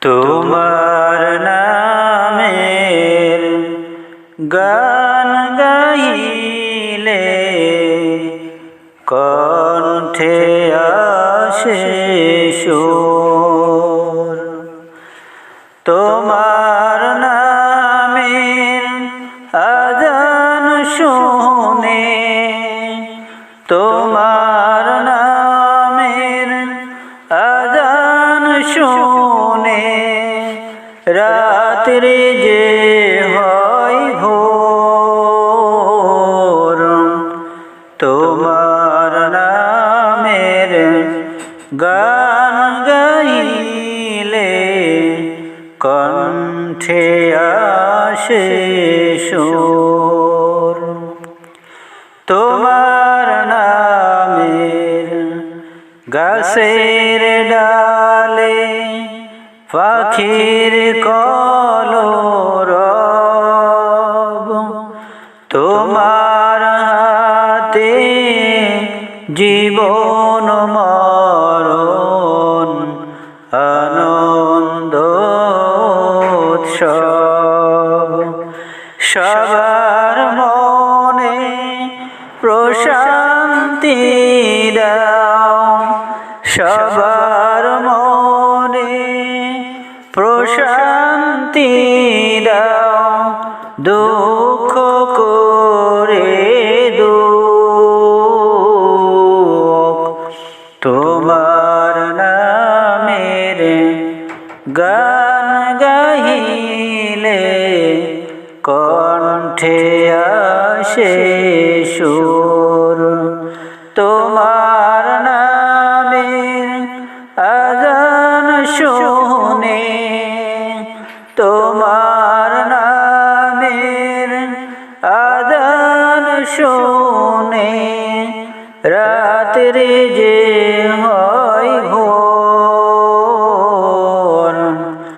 তোমার নামের গান গাইলে কণ্ঠে আসে সুর। তোমার নামের আজান শুনে, তোমার নামের আজান শুনে রাত্রি যে হয় ভোর। তোমার নামের গান গাইলে কণ্ঠে আসে সুর। তোমার নামের গাছের ডালে পাখির কলরব, তোমার হাতে জীবন মরণ আনন্দ উৎসব। সবার মনে প্রশান্তি দাও, সবার মনে প্রশান্তি দাও, দুঃখ করে দূর। তোমার নামের গান গাইলে কণ্ঠে আসে সুর। তোমার নামের আজান শুনে, তোমার নামের আজান শুনে রাত্রি যে